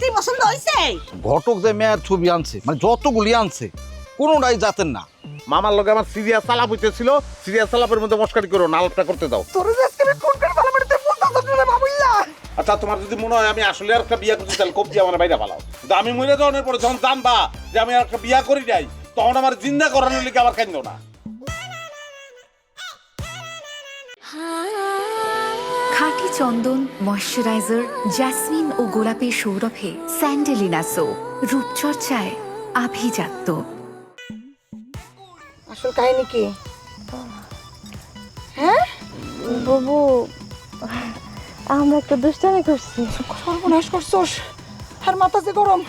পাত্রী পছন্দ হয়েছে? ঘটক যে মেয়ের ছবি আনছে মানে যতগুলি আনছে কোনোটাই জাতের না। মামার লগে আমার সিরিয়াস আলাপ হইতেছিল, সিরিয়াস আলাপের মধ্যে মস্কারি করো না, আলাপটা করতে দাও। তোর যে আজকে আমি কোন করে ভালো বাড়িতে বলতাছ না বাবুল্লা। আচ্ছা তোমার যদি মনে হয় আমি আসলে আর একটা বিয়া করছি তাহলে কবজি আমার বাইরে পালাও। কিন্তু আমি মরে যাওয়ার পরে যখন জানবা যে আমি আর একটা বিয়া করি নাই তখন আমার জিন্দা করানোর লিগে আমার কেন না। খাঁটি চন্দন, ময়শ্চারাইজার, জ্যাসমিন ও গোলাপের সৌরভে স্যান্ডেলিনা সো, রূপচর্চায় আভিজাত্য। আসল কাহিনী কি? হ্যাঁ বাবু, আমরা একটা দুষ্টামি করছি। সর্বনাশ করছস। আর মাথা যে গরম,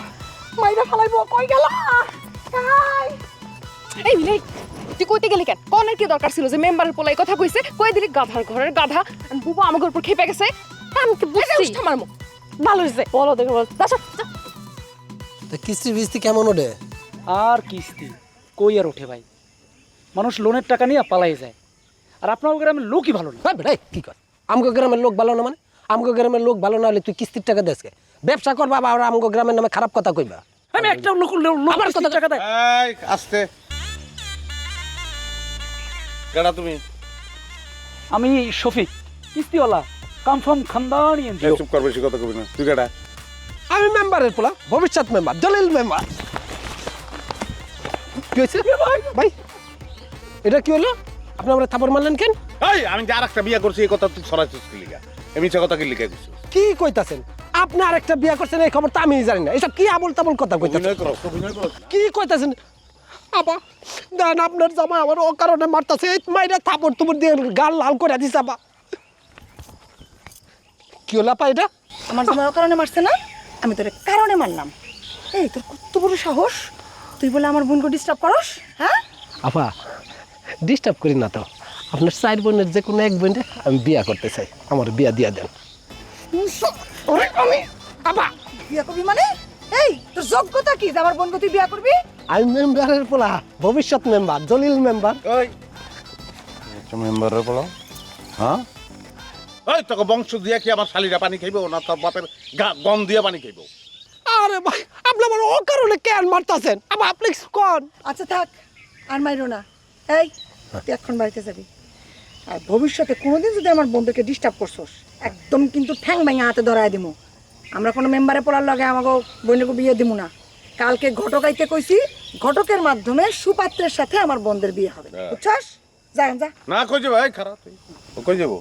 মাইরা ফালাইবো। কই গেল? এই মিলাই, তুই কইতে গেলি কেন? কনের কি দরকার ছিল যে মেম্বারের পোলাই কথা কইছে? কই দিলি গাধার ঘরের গাধা। বুবু আমাদের উপর খেপে গেছে। আমি তো বুঝছি। আমার মুখ ভালো হইছে। বলো দেখো বল। তা কিস্তি ফিস্তি কেমন ওঠে? আর কিস্তি কই আর ওঠে ভাই, মানুষ লোনের টাকা নিয়ে পালাই যায়। আর আপনার গ্রামের লোকই ভালো না। ভাই কি কর, আমগো গ্রামের লোক ভালো না মানে? আমগো গ্রামের লোক ভালো না হলে তুই কিস্তির টাকা দেসকে ব্যবসা করবা আর আমগো গ্রামের নামে খারাপ কথা কইবা? আমি একটা লোক আমার কথা টাকা দেয়। এই আস্তে। কেডা তুমি? আমি শফিক, কিস্তিওয়ালা, কনফার্ম খানদানি এনজিও। চুপ কর, বেশি কথা কবি না। তুই কেডা? আমি মেম্বারের পোলা, ভবিষ্যৎ মেম্বার, দলিল মেম্বার। কি হয়েছে ভাই? এটা কি হলো? আপনি আমরা থাপড় মারলেন কেন? এই আমি যে আরেকটা বিয়া করছি এই কথা তুই ছড়াইছিস কি লিগা? এমনি কথা কি লিখে দিছিস? কি কইতাছেন? আপনি আরেকটা বিয়া করছেন এই খবর তো আমি জানি না। এসব কি আবল তাবল কথা কইতাছেন? অভিনয় করো। কি কইতাছেন? আবা দেন আপনার জামাই আমার অকারণে মারতাছে। এই মাইরা থাপড় তুমড় দিয়ে গাল লাল করে দিছে। আবা কি হলো আপা এটা? আমার জামাই কারণে মারছে না, আমি তোর কারণে মারলাম। এই তোর কত বড় সাহস, তুই বলে আমার বোনকে ডিস্টার্ব করস? হ্যাঁ আপা ডিস্টার্ব করি না তো, আপনার চার বোনের যে কোনো এক বোনটা আমি বিয়া করতে চাই, আমার বিয়া দিয়া দেন। ওরে আমি আবা বিয়া করবি মানে? এই তোর যোগ্যতা কি যে আমার বোনকে তুই বিয়া করবি? আমি মেম্বারের পোলা, ভবিষ্যৎ মেম্বার, জলিল মেম্বার। ওই একটা মেম্বারের বলো। হ্যাঁ ওই তোকে বংশ দিয়া কি আমার শালিরা পানি খাইবো না তোর বাপের গম দিয়া পানি খাইবো? আরে ভাই আপনি আমার অকারণে কেন মারতাছেন? আবার আপনি কোন? আচ্ছা থাক, আর মাইরো না। এই তুই এখন বাড়িতে যাবি। আর ভবিষ্যতে কোনোদিন যদি আমার বন্ধুকে ডিস্টার্ব করছস একদম কিন্তু ঠ্যাং ভেঙে হাতে ধরায় দিমু। আমরা কোনো মেম্বারে পড়ার লগে আমাকে বোনকে বিয়ে দিমু না। কালকে ঘটক আইতে কইছি, ঘটকের মাধ্যমে সুপাত্রের সাথে আমার বোনদের বিয়ে হবে, বুঝছস? যা যা। না কই যাবো? এই খারাপ তুই ও কই যাবো?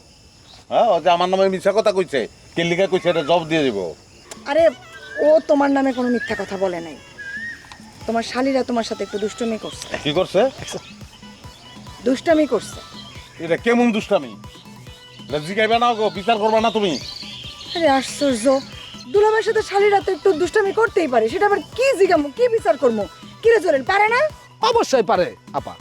হ্যাঁ ও যে আমার নামে মিথ্যা কথা কইছে, কে লিখা কইছে এটা জব দিয়ে দিব। আরে ও তোমার নামে কোনো মিথ্যা কথা বলে নাই। তোমার শালীরা তোমার সাথে একটু দুষ্টুমি করছে। কি করছে? দুষ্টামি করছে। এটা কেমন দুষ্টামি? এটা জিগাইবা না গো, বিচার করবা না তুমি? আরে আশ্চর্য, দুলাভাইয়ের সাথে শালীরা তো একটু দুষ্টামি করতেই পারে, সেটা আবার কি জিগামু, কি বিচার করবো? কি রে জোরেল, পারে না? অবশ্যই পারে আপা।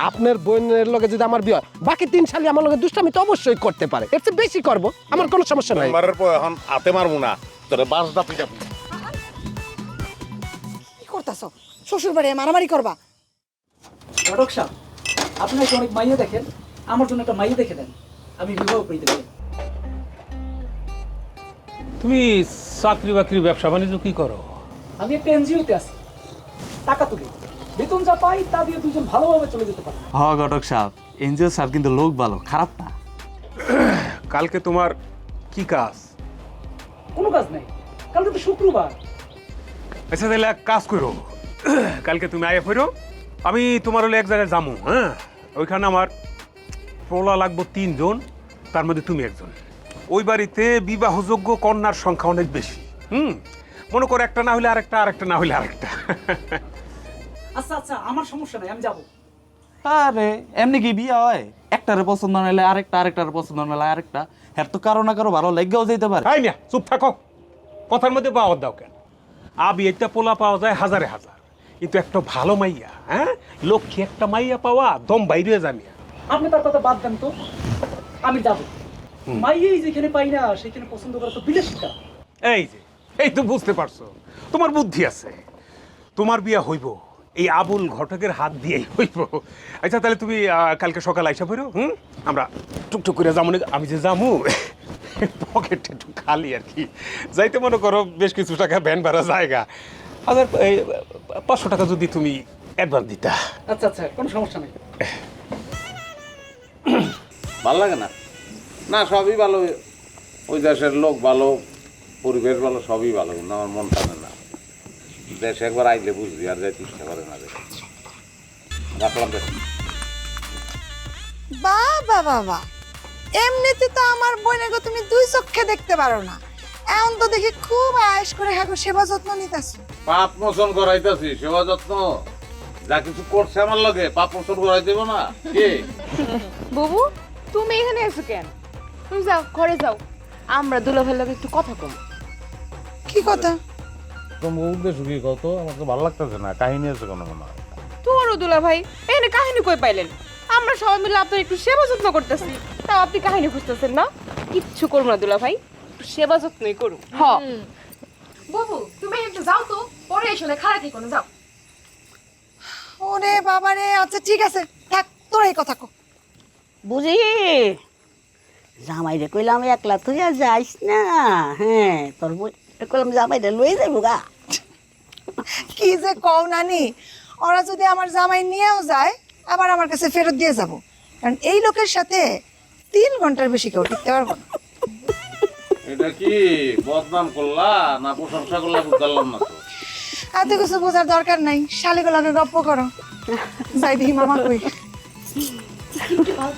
আপনার বোনের লগে যদি আমার বিয়ে হয়, বাকি 3 শালি আমার লগে দুষ্টামি তো অবশ্যই করতে পারে। এর চেয়ে বেশি করব, আমার কোনো সমস্যা নাই। মেম্বারের পর এখন হাতে মারবো না, তোরে বাস দা পিটা। কি করতাছ? শ্বশুর বাড়ি মারামারি করবা? ঘটক সাহেব, আপনি নাকি অনেক মাইয়া দেখেন, আমার জন্য একটা মাইয়া দেখে দেন, আমি বিবাহ করিতে চাই। তুমি চাকরি বাকরি ব্যবসা বাণিজ্য কি করো? আমি একটা এনজিওতে আছি, টাকা তুলি, বেতন যা পাই তা দিয়ে দুজন ভালোভাবে চলে যেতে পারি। হ্যাঁ ঘটক সাহেব, এনজিও স্যার কিন্তু লোক ভালো, খারাপ না। কালকে তোমার কি কাজ? কোনো কাজ নেই, কালকে তো শুক্রবার। আচ্ছা তাহলে এক কাজ করো, কালকে তুমি আয়া ফেরো, আমি তোমার হলে এক জায়গায় যাবো। হ্যাঁ ওইখানে আমার পোলা লাগবো 3 জন, তার মধ্যে তুমি একজন। ওই বাড়িতে বিবাহযোগ্য কন্যার সংখ্যা অনেক বেশি। মনে করো একটা না হলে আরেকটা, আরেকটা না হলে আরেকটা। আচ্ছা আচ্ছা, আমার সমস্যা নাই, আমি যাবো। আরে এমনি কি বিয়ে হয়? একটারে পছন্দ নাহলে আরেকটা, আরেকটার পছন্দ নাহলে আরেকটা, হ্যাঁ তো কারো না কারো ভালো লেগেও যেতে পারে। হাই মিয়া চুপ থাকো, কথার মধ্যে পাওয়ার দাও কেন? আবি একটা পোলা পাওয়া যায় হাজারে হাজার, কিন্তু একটা ভালো মাইয়া, হ্যাঁ লক্ষ্মী একটা মাইয়া পাওয়া দম বাইরে জামিয়া। আপনি তার কথা বাদ দেন তো, আমি যাবো। মাইয়েই যেখানে পাই না সেখানে পছন্দ করা তো বিলেসটা। এই যে এই তো বুঝতে পারছো, তোমার বুদ্ধি আছে। তোমার বিয়া হইব এই আবুল ঘটকের হাত দিয়েই হইব। আচ্ছা তাহলে তুমি কালকে সকাল আইসা পড়ো। আমরা টুকটুক করে যাবো। আমি যে যাবো পকেট একটু খালি আর কি, যাইতে মনে করো বেশ কিছু টাকা ভ্যান ভাড়া জায়গা। আবার এই 500 টাকা যদি তুমি অ্যাডভান্স দিতা। আচ্ছা আচ্ছা, কোনো সমস্যা নেই। ভালো লাগে না? না, সবই ভালো, ওই দেশের লোক ভালো, পরিবেশ ভালো, সবই ভালো, কিন্তু আমার মন টানে না। দেশে একবার আইলে বুঝবি, আর যাইতে ইচ্ছা করে না। রাখলাম দেখ। বাবা বাবা, এমনিতে তো আমার বোনেকে তুমি 2 চোখে দেখতে পারো না, এখন তো দেখি খুব আয়েশ করে হাগো সেবা যত্ন নিতেছো। পাপ মোচন করাইতেছি, সেবা যত্ন যা কিছু করছে আমার লগে, পাপ মোচন করাই দেবো না কে? বুবু তুমি এখানে এসো কেন? তুমি যাও ঘরে যাও, আমরা দুলাভাইয়ের লগে একটু কথা কম। কি কথা? তোমার উদ্দেশ্য কি কত? আমার তো ভালো লাগতেছে না, কাহিনী আছে কোনো মনে হয়। তোরও দুলাভাই এখানে কাহিনী কই পাইলেন? আমরা সবাই মিলে আপনার একটু সেবা যত্ন করতেছি, তাও আপনি কাহিনী খুঁজতেছেন না? কিচ্ছু করবো না দুলাভাই, একটু সেবা যত্নই করুন। হ বাবু তুমি একটু যাও তো, পরে এসো না, খারাপ কোনো যাও। ওরে বাবা রে, আচ্ছা ঠিক আছে, থাক, তোর এই কথা কো। বুঝি জামাইরে কইলাম একলা তুই আর যাইস না, হ্যাঁ তোর কইলাম জামাইরে লয়ে যাইব গা। কি যে কও নানি, ওরা যদি আমার জামাই নিয়েও যায় আবার আমার কাছে ফেরত দিয়ে যাব, কারণ এই লোকের সাথে 3 ঘন্টার বেশি কেউ টিকতে পারবো না। এটা কি বদনাম করলা না প্রশংসা করলা বুঝলাম না তো। এত কিছু বোঝার দরকার নাই, শালিগুলোকে গপ্প করো। যাই দেখি মামা কই।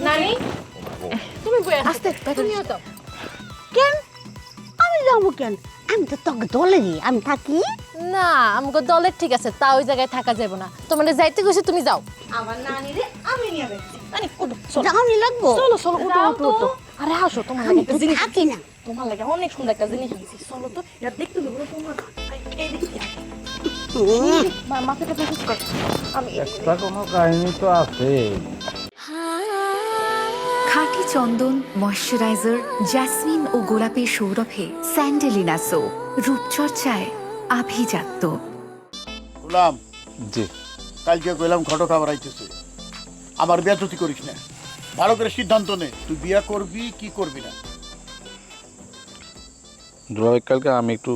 নানি তুমি বই আস্তে তুমিও তো। কেন আমি যাবো কেন? আমি তো তোকে দলেরই, আমি থাকি। না আমাকে দলের ঠিক আছে, তা ওই জায়গায় থাকা যাবে না। তোমার যাইতে গেছে তুমি যাও। আমার নানিরে আমি নিয়ে যাচ্ছি। মানে যাওনি লাগবো? চলো চলো উঠো উঠো উঠো। আরে আসো, তোমার লাগে একটা জিনিস থাকি না। তোমার লাগে অনেক সুন্দর একটা জিনিস আনছি, চলো তো এটা দেখতে দেবো তোমার। এই দেখি মাথাটা ফোকাস কর। আমি একটা কোনো কাহিনী তো আছে। খাঁটি চন্দন, ময়শ্চারাইজার, জেসমিন ও গোলাপের সৌরভে স্যান্ডেলিনা সো, রূপচর্চায় আভিজাত্য। গোলাম, জি কালকে কইলাম ঘটক আবার আইতেছে, আমার বেয়াদতি করিস না, ভালো করে সিদ্ধান্ত নে, তুই বিয়া করবি কি করবি না। দুলাভাই কালকে আমি একটু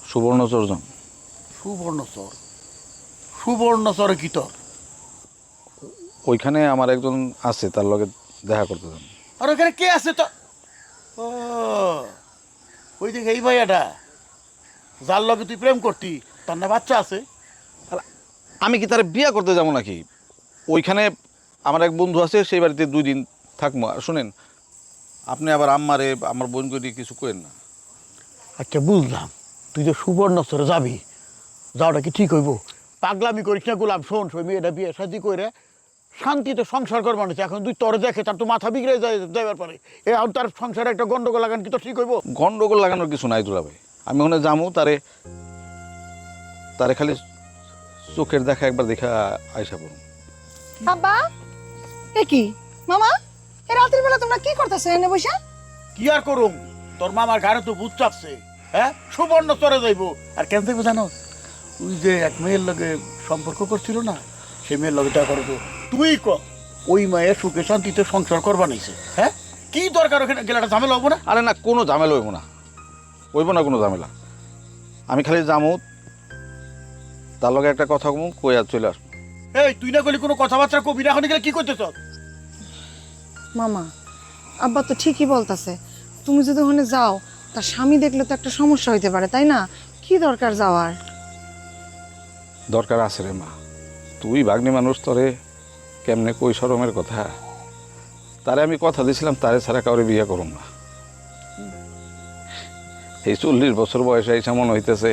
সুবর্ণচর যাম। সুবর্ণচর? সুবর্ণচরে কি তোর? ওইখানে আমার একজন আছে, তার লগে দেখা করতে যাম। আর ওখানে কে আছে তো? ও ওই দেখ এই ভাইয়াটা, যার লগে তুই প্রেম করতি, তার না বাচ্চা আছে? আমি কি তার বিয়া করতে যাবো নাকি? ওইখানে আমার এক বন্ধু আছে, সেই বাড়িতে 2 দিন থাকবো। আর শুনেন, আপনি আবার আম্মারে আমার বোন করে কিছু করেন না। আচ্ছা বুঝলাম, তুই তো সুবর্ণচরে যাবি, যাওয়াটা কি ঠিক হইব? পাগলামি করিস না গোলাম, শোন, ওই মেয়েটা বিয়ে শাদি করে শান্তিতে সংসার করবা না। এখন তুই তোরে দেখে তার তো মাথা বিগড়ে যাইবার পারে, এখন তার সংসারে একটা গন্ডগোল লাগান কি তো ঠিক হইব? গন্ডগোল লাগানোর কিছু নাই দুলাভাই। আমি ওখানে যাবো, তারে খালি চোখের দেখা একবার দেখা আইসা পড়ুন। আব্বা, এ কি মামা, এ রাতের বেলা তোমরা কি করতেছো এনে বসে? কি আর করুম, তোর মামার ঘরে তো ভূত চাপছে। হ্যাঁ, সুবর্ণচরে যাইব। আর কেন যাইব জানো? ওই যে এক মেয়ের লগে সম্পর্ক করছিল না, সেই মেয়ের লগে দেখা করবো। তুই ক ওই মেয়ে সুখে শান্তিতে সংসার করবা নিছে। হ্যাঁ, কি দরকার ওখানে গেলাটা ঝামেলা হবো না? আরে না, কোনো ঝামেলা হইব না কোনো ঝামেলা। আমি খালি যাবো, তার লগে একটা কথা কমু, কই আর চলে আসবো। এই তুই না করলি কোনো কথাবার্তা কবি না, এখন গেলে কি করতেছ? মামা, আব্বা তো ঠিকই বলতাছে, তুমি যদি ওখানে যাও তার স্বামী দেখলে তো একটা সমস্যা হইতে পারে, তাই না? কি দরকার যাওয়ার? দরকার আছে রে মা, তুই ভাগ্নি মানুষ, তোরে কেমনে কই শরমের কথা। তারে আমি কথা দিয়েছিলাম, তারে ছাড়া কাউরে বিয়ে করুম না। এই 40 বছর বয়সে এসে মনে হইতেছে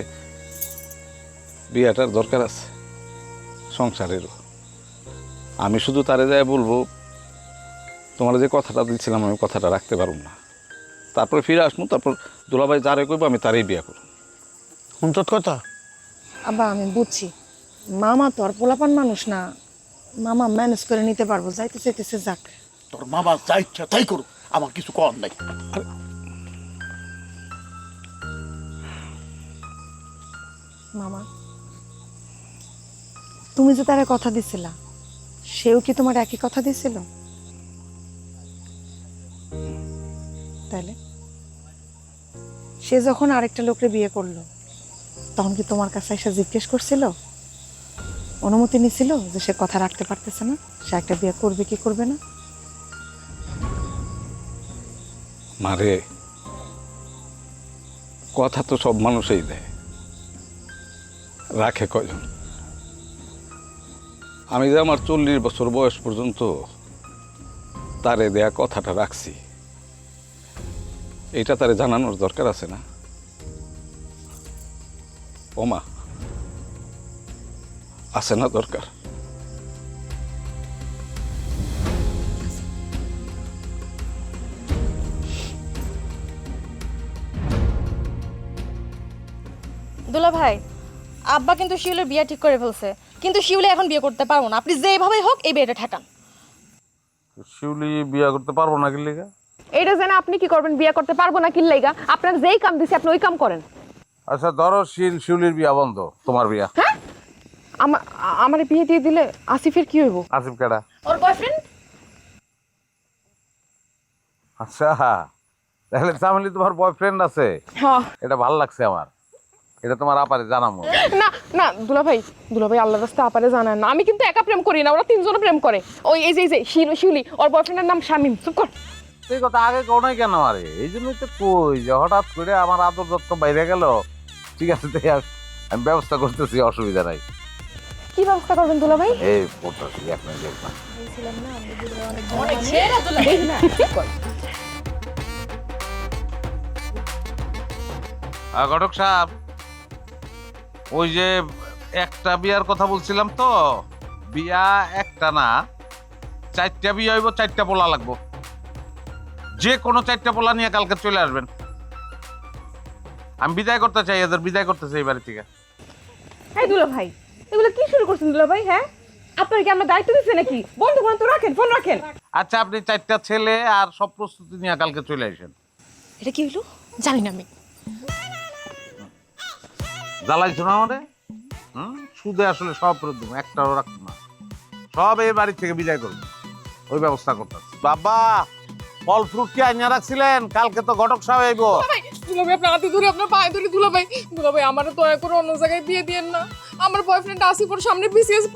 বিয়েটার দরকার আছে সংসারেরও। আমি শুধু তারে যায় বলবো, তোমার যে কথাটা দিচ্ছিলাম আমি কথাটা রাখতে পারব না, তারপরে ফিরে আসবো, তারপর দুলাভাই যারে কইবো আমি তারই বিয়ে করব। হুঁচত কথা। আব্বা আমি বুঝছি, মামা তো আর পোলাপান মানুষ না, মামা ম্যানেজ করে নিতে পারবো, যাইতে চাইতেছে যাক। তোর মামা যা ইচ্ছা তাই করুক, আমার কিছু কর নাই। মামা, তুমি যে তারে কথা দিছিলা, সেও কি তোমার একই কথা দিছিল? তাইলে সে যখন আরেকটা লোকরে বিয়ে করলো তখন কি তোমার কাছে এসে জিজ্ঞেস করছিল, অনুমতি নিছিল যে সে কথা রাখতে পারতেছে না, সে একটা বিয়ে করবে কি করবে না? মারে, কথা তো সব মানুষই দেয়, রাখে কয়জন? আমি যে আমার 40 বছর বয়স পর্যন্ত তারে দেয়া কথাটা রাখছি, এটা তারে জানানোর দরকার আছে না? ওমা, আছে না দরকার? দুলা ভাই, আব্বা কিন্তু শিউলের বিয়ে ঠিক করে ফেলছে, কিন্তু শিউলি এখন বিয়ে করতে পারবো না। আপনি যেভাবেই হোক এই বিয়েটা ঠেকান। শিউলি বিয়া করতে পারবো না কি লেগা? এইটা জানা আপনি কি করবেন? বিয়ে করতে পারবো না কি লাইগা? আপনার যেই কাম দিছে আপনি ওই কাম করেন। আচ্ছা ধরো শিউলির বিয়া বন্ধ, তোমার বিয়া। হ্যাঁ, আমার বিয়ে দিয়ে দিলে আসিফের কি হইব? আসিফ কেডা? ওর বয়ফ্রেন্ড। আচ্ছা, তাহলে চামেলি তোমার বয়ফ্রেন্ড আছে? হ্যাঁ। এটা ভালো লাগছে আমার, এটা তোমার আপারে জানাবো। না না দুলা ভাই আল্লাহর রাস্তায় আপারে জানান না, আমি কিন্তু একা প্রেম করি না, ওরা 3 জন প্রেম করে। ওই এই যে শিউলি, ওর বয়ফ্রেন্ডের নাম শামিম। চুপ কর। এই কথা আগে কেউ নাই কেন? আরে এই জন্যই তো কই যে হঠাৎ করে আমার আদর যত্ন বাইরে গেল। ঠিক আছে, তাই আমি ব্যবস্থা করতেছি, অসুবিধা নাই। কি ব্যবস্থা করবেন দুলা ভাই? এই করতেছি, এক মিনিট দেখলাম। অনেক সেরা দুলা ভাই না। ঘটক সাহেব, ওই যে একটা বিয়ার কথা বলছিলাম তো, বিয়া একটা না 4টা বিয়ে হইব, 4টা পোলা লাগবো। যে কোনো 4টা পোলা নিয়ে কালকে চলে আসবেন। আমি বিদায় করতে চাই, এদের বিদায় করতে চাই বাড়ি থেকে। হ্যাঁ দুলা ভাই, এগুলো কি শুরু করছেন দুলা ভাই? হ্যাঁ, আপনার কি আমরা দায়িত্ব দিচ্ছে নাকি? বন্ধু তো রাখেন, ফোন রাখেন। আচ্ছা, আপনি 4টা ছেলে আর সব প্রস্তুতি নিয়ে কালকে চলে আসেন। এটা কি হলো জানি না আমি। জ্বালাইছো না আমাদের? সুদে আসলে সব ফেরত দেবো, একটাও রাখবো না। সব এই বাড়ি থেকে বিদায় করবো, ওই ব্যবস্থা করতেছি। বাবা, ফল ফ্রুট কি আইনা রাখছিলেন? কালকে তো ঘটক সাহেব আইবো। দুলা ভাই, আপনার হাতে ধরে, আপনার পায়ে ধরে দুলা ভাই, আমার দয়া করে অন্য জায়গায় বিয়ে দিয়েন না। আমার বয়ফ্রেন্ড আসিফের সামনে বিসিএস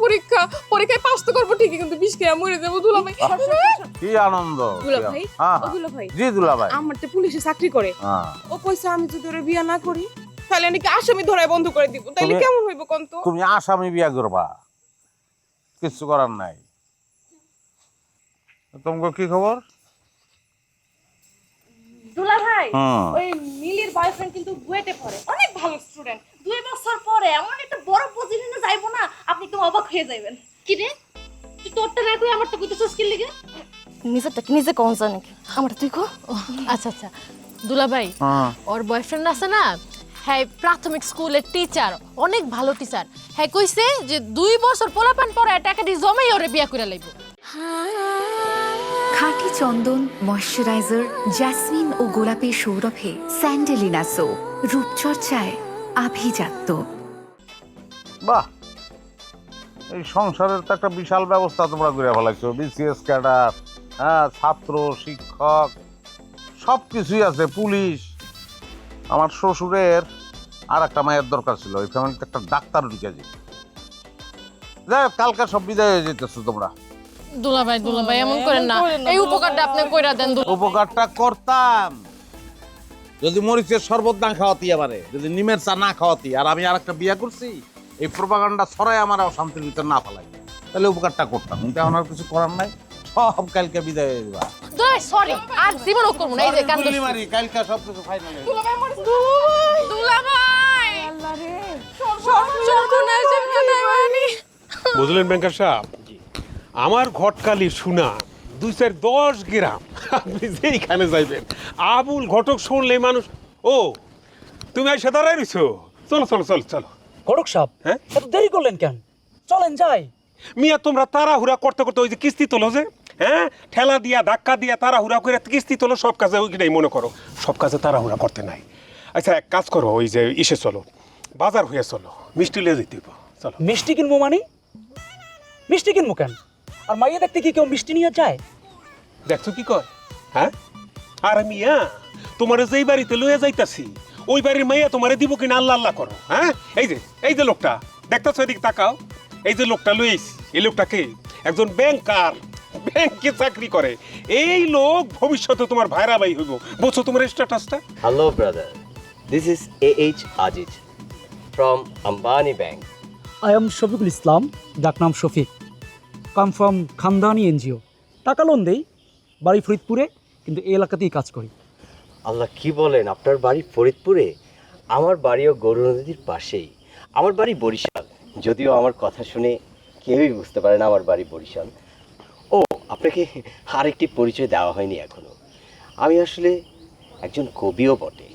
পরীক্ষায় পাস তো করবো ঠিকই, কিন্তু বিষ খেয়ে মরে যাবো দুলা ভাই। কি আনন্দ! দুলা ভাই, হ্যাঁ, ও দুলা ভাই, জি দুলা ভাই। আমার তো পুলিশে চাকরি করে। হ্যাঁ, ও কইছে আমি যদি ওরে বিয়ে না করি তাহলে নাকি আসামি ধরায় বন্ধ করে দিব। তাইলে তুমি- কেমন হইব কোন তো? তুমি আসামি বিয়া করবা, কিছু করার নাই। তোমাকে কি খবর? দুলা ভাই, হুম। ওই মিলির বয়ফ্রেন্ড কিন্তু বুয়েটে পড়ে, অনেক ভালো স্টুডেন্ট। 2 বছর পরে এমন একটা বড় পজিশনে যাইবো না, আপনি তো অবাক হয়ে যাবেন। কি রে, তুই তোরটা না কই আমারটা কইতেছস কি লিগে? নিজেরটা কি নিজে কোন জানে কি? আমারটা তুই কো। আচ্ছা আচ্ছা দুলা ভাই, হ্যাঁ। ওর বয়ফ্রেন্ড আছে না, হ্যাঁ প্রাথমিক স্কুলের টিচার, অনেক ভালো টিচার। হ্যাঁ কইছে যে 2 বছর পোলাপান পরে টাকা দিয়ে জমাই ওরে বিয়া করে লাইব। খাঁটি চন্দন ময়শ্চারাইজার জেসমিন ও গোলাপের সৌরভে স্যান্ডেলিনা সো রূপচর্চায় আভিজাত্য। বাহ, এই সংসারের তো একটা বিশাল ব্যবস্থা তোমরা করে ফেলাইছো। বিসিএস ক্যাডার, হ্যাঁ, ছাত্র, শিক্ষক, সব কিছুই আছে, পুলিশ। আমার শ্বশুরের আর একটা মায়ের দরকার ছিল, ওই ফ্যামিলিতে একটা ডাক্তার ঢুকে যেত। যাই হোক, কালকে সব বিদায় হয়ে যেতেছো তোমরা। দুলা ভাই এমন করেন না, এই উপকারটা আপনি কইরা দেন। উপকারটা করতাম যদি মরিচের শরবত না খাওয়াতি, এবারে যদি নিমের চা না খাওয়াতি, আর আমি আর একটা বিয়া করছি, এই প্রোপাগান্ডা ছড়াই আমার অশান্তির ভিতর না ফেলাই, তাহলে উপকারটা করতাম। কিন্তু এখন আর কিছু করার নাই, সব কালকে বিদায় হয়ে যাবা। দুলা ভাই সরি, আর জীবনও করব না। এই যে কান গুলি মারি, কালকে সব কিছু ফাইনাল হয়ে যাবে। দুলা ভাই আল্লাহ রে, সর্বনাশ জানি। বুঝলেন ব্যাংকার সাহেব, আমার ঘটকালি শোনা 2-10 গ্রাম। আপনি যেইখানে যাইবেন আবুল ঘটক শুনলে মানুষ, ও তুমি এসে দাঁড়াই রইছো, চলো চলো চলো চলো। ঘটক সাহেব, হ্যাঁ? এত দেরি করলেন কেন? চলেন যাই। মিয়া তোমরা তাড়াহুড়া করতে করতে ওই যে কিস্তি তোলো যে, হ্যাঁ, ঠেলা দিয়া ধাক্কা দিয়া তাড়াহুড়া করে কিস্তি তোলো, সব কাজে ওইটাই মনে করো, সব কাজে তাড়াহুড়া করতে নাই। আচ্ছা এক কাজ করো, ওই যে ইসে চলো, বাজার হয়ে চলো, মিষ্টি লিয়ে যেতে হইব, চলো। মিষ্টি কিনবো মানে? মিষ্টি কিনবো কেন? আর মাইয়া দেখতে কি কেউ মিষ্টি নিয়ে যায়? দেখছো কি কয়, হ্যাঁ? আর মিয়া তোমার যেই বাড়িতে লইয়া যাইতাছি ওই বাড়ির মেয়ে তোমারে দিব কিনা আল্লাহ আল্লাহ করো। হ্যাঁ, এই যে লোকটা দেখতেছো, এদিকে তাকাও। এই যে লোকটা লুইস, এই লোকটাকে একজন ব্যাংকার, ব্যাংকে চাকরি করে। এই লোক ভবিষ্যতে তোমার ভাইরা ভাই হইব। বুঝছো তোমার স্ট্যাটাসটা? Hello, brother. This is A.H. Aziz from Ambani Bank. I am Shafiqul Islam, ডাকনাম শফিক, কাম ফ্রম খানদানি এনজিও। টাকা লোন দেই, বাড়ি ফরিদপুরে, কিন্তু এই এলাকাতেই কাজ করি। আল্লাহ, কি বলেন, আপনার বাড়ি ফরিদপুরে? আমার বাড়িও গরু নদীর পাশেই। আমার বাড়ি বরিশাল, যদিও আমার কথা শুনে কেউই বুঝতে পারে না আমার বাড়ি বরিশাল। ও, আপনাকে আরেকটি পরিচয় দেওয়া হয়নি এখনো। আমি আসলে একজন কবিও বটে।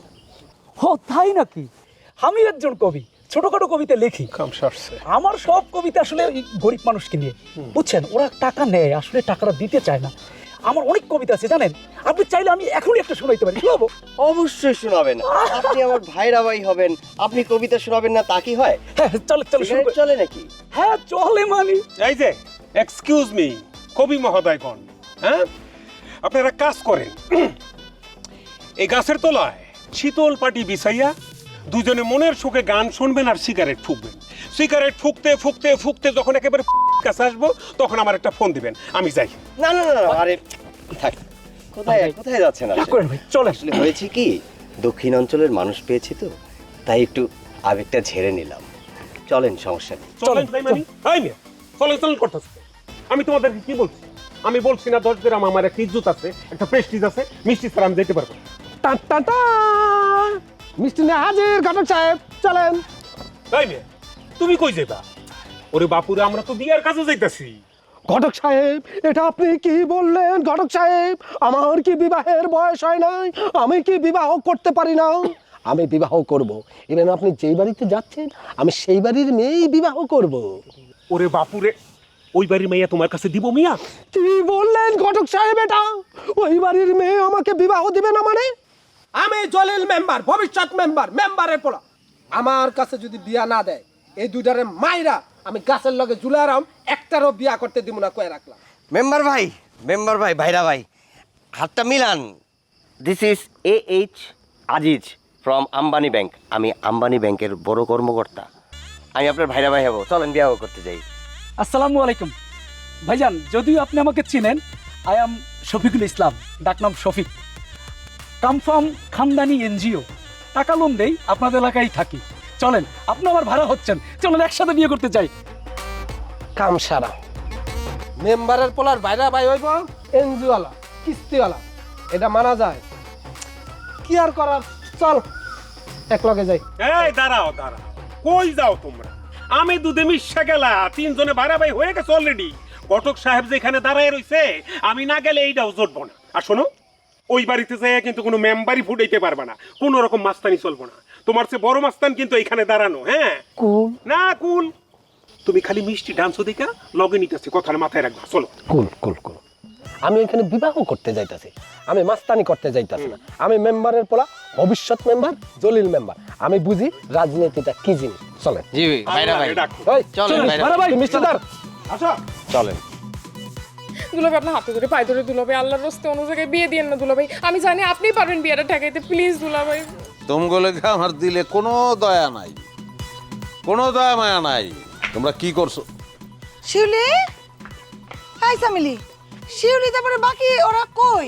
ও তাই নাকি? আমি একজন কবি, ছোটখাটো কবিতা লিখি। আমার সব কবিতা আসলে এই গরিব মানুষকে নিয়ে, বুঝছেন? ওরা টাকা নেয়, আসলে টাকাটা দিতে চায় না। আমার অনেক কবিতা আছে জানেন, আপনি চাইলে আমি এখনই একটা শোনাইতে পারি। শোনাবো? অবশ্যই শোনাবেন। আপনি আমার ভাইরা ভাই হবেন, আপনি কবিতা শোনাবেন না তা কি হয়? হ্যাঁ, চলে চলে শুরু করি। চলে নাকি? হ্যাঁ চলে মানে। এই যে এক্সকিউজ মি, কবি মহোদয়গণ, হ্যাঁ, আপনারা কাজ করেন। এই গাছের তলায় শীতল পাটি বিছাইয়া দুজনে মনের সুখে গান শুনবেন আর সিগারেট ফুঁকবেন। সিগারেট ফুঁকতে ফুঁকতে ফুঁকতে যখন একেবারে কাছে আসবো তখন আমার একটা ফোন দিবেন, আমি যাই। না না না, আরে থাক, কোথায় কোথায় যাচ্ছেন? চলে। আসলে হয়েছে কি, দক্ষিণ অঞ্চলের মানুষ পেয়েছি তো, তাই একটু আবেগটা ঝেড়ে নিলাম। চলেন, সমস্যা নেই। চলেন তাই মানে? এই মেয়ে, চলেন চলেন করতেছে। আমি তোমাদেরকে কি বলছি? আমি বলছি না 10 গ্রাম আমার একটা ইজ্জত আছে, একটা প্রেস্টিজ আছে, মিষ্টি ছাড়া আমি যেতে পারবো না। টা টা টা, মিষ্টি নিয়ে হাজির ঘটক সাহেব, চলেন। এই মেয়ে, তুমি কই যাইবা? ওরে বাপুরে, আমরা তো বিয়ার কাজে যাইতাছি। ঘটক সাহেব, এটা আপনি কি বললেন? ঘটক সাহেব, আমার কি বিবাহের বয়স হয় নাই? আমি কি বিবাহ করতে পারি না? আমি বিবাহ করব। ইভেন আপনি যেই বাড়িতে যাচ্ছেন, আমি সেই বাড়ির মেয়েই বিবাহ করব। ওরে বাপুরে, ওই বাড়ির মেয়ে তোমার কাছে দিব মিয়া? কি বললেন ঘটক সাহেব? এটা ওই বাড়ির মেয়ে আমাকে বিবাহ দিবে না মানে? আমি জলিল মেম্বার, ভবিষ্যৎ মেম্বার, মেম্বারের পোলা। আমার কাছে যদি বিয়া না দেয়, এই দুইটারে মাইরা আমি গাছের লগে ঝুলারাম, একটারও বিয়া করতে দিব না, কয়ে রাখলাম। মেম্বার ভাই, ভাইরা ভাই, হাতটা Milan. This is A.H. Aziz from Ambani bank. আমি আম্বানি ব্যাংকের বড় কর্মকর্তা। আমি আপনার ভাইরা ভাই হব। চলেন বিয়ে করতে যাই। আসসালামু আলাইকুম ভাইজান, যদিও আপনি আমাকে চিনেন, আই এম শফিকুল ইসলাম, ডাকনাম শফিক, কাম ফ্রম খানদানি এনজিও। টাকা লোন দেই, আপনাদের এলাকায় থাকি। চলেন, আপনি আমার ভাড়া হচ্ছেন, চলেন একসাথে বিয়ে করতে চাই। কাম সারা মেম্বারের পোলার বাইরা বাই হইব, এনজিওয়ালা কিস্তিওয়ালা, এটা মানা যায়। কি আর করার, চল এক লগে যাই। এই দাঁড়াও দাঁড়াও, কই যাও তোমরা? আমি দুধে মিশা গেলা, 3 জনে ভাড়া ভাই হয়ে গেছে অলরেডি। ঘটক সাহেব যেখানে দাঁড়ায় রইছে, আমি না গেলে এইটাও জুটবো না। আর শোনো, ওই বাড়িতে যাই কিন্তু কোনো মেম্বারই ফুটাইতে পারবে না, কোনো রকম মাস্তানি চলবো না। তোমার চেয়ে বড় মাস্তান কিন্তু এখানে দাঁড়ানো। হ্যাঁ, কুল না কুল, তুমি খালি মিষ্টি ডান্সও দেখা লগে নিতেছে, কথাটা মাথায় রাখবা। চলো। কুল কুল কুল, আমি এখানে বিবাহ করতে যাইতাছি, আমি মাস্তানি করতে যাইতাছি না। আমি মেম্বারের পোলা, ভবিষ্যৎ মেম্বার, জলিল মেম্বার। আমি বুঝি রাজনীতিটা কি জিনিস। চলেন। জি ভাইরা ভাই, চলেন ভাইরা ভাই, মিষ্টিদার আচ্ছা চলেন। দুলাভাই, আপনার হাতে ধরে পায়ে ধরে দুলাভাই, আল্লাহর রাস্তে অন্য জায়গায় বিয়ে দিয়েন না দুলাভাই। আমি জানি আপনি পারবেন বিয়েটা ঠেকাইতে, প্লিজ দুলাভাই। তোমগুলো আমার দিলে কোনো দয়া নাই, কোনো দয়া মায়া নাই। তোমরা কি করছো? শিউলি, হাই সামিলি, শিউলি, তারপরে বাকি ওরা কই?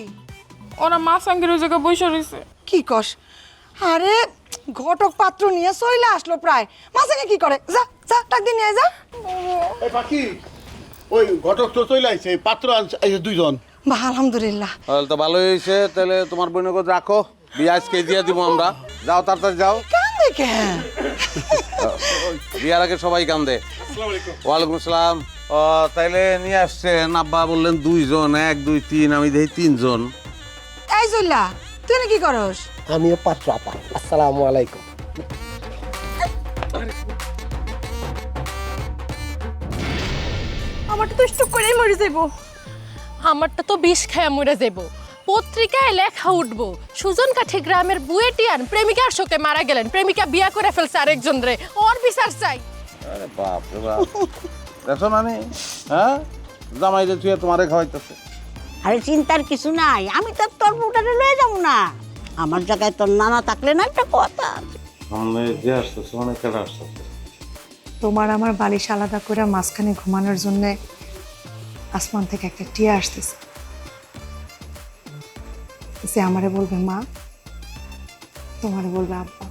ওরা মা সঙ্গের ওই জায়গায় বসে রয়েছে। কি কস? আরে ঘটক পাত্র নিয়ে চলে আসলো প্রায়। মাসাকে কি করে? যা যা, টাক দিয়ে নিয়ে যা। এই পাখি, ওই ঘটক তো চলে আইছে, পাত্র আইছে 2 জন। বাহ, আলহামদুলিল্লাহ। তাহলে তো ভালোই হয়েছে। তাহলে তোমার বোনকে রাখো, বিয়ে আজকে দিয়ে দিব আমরা। যাও তাড়াতাড়ি যাও। কান্দে কেন? বিয়ার আগে সবাই কান্দে। ওয়ালাইকুম আসসালাম। ও তাইলে নিয়ে আসছেন, আব্বা বললেন 2 জন, 1 2 3, আমি দেখি 3 জন। এই জল্লা, তুই কি করস? আমিও পাত্র আপা। আসসালামু আলাইকুম। আমারটা তো স্টক করেই মরে যাইবো। আমারটা তো বিষ খায়া মরে যাব। পত্রিকায় লেখা উঠবো, সুজন কাঠি গ্রামের বুয়েটিয়ান প্রেমিকার শোকে মারা গেলেন, প্রেমিকা বিয়া করে ফেলছে আরেকজন রে, ওর বিচার চাই। আরে বাপ রে বাপ, দেখো না নি, হ্যাঁ, জামাই যে তুই তোমারে খাওয়াইতেছে। আরে চিন্তার কিছু নাই, আমি তো তোর বউটারে লয়ে যাবো না। আমার জায়গায় তোর নানা থাকলে না একটা কথা আছে। যে আসতেছে অনেক কেটে আসতেছে। তোমার আমার বালিশ আলাদা করে মাঝখানে ঘুমানোর জন্য আসমান থেকে একটা টিয়া আসতেছে, সে আমারে বলবে মা, তোমারে বলবে আব্বা।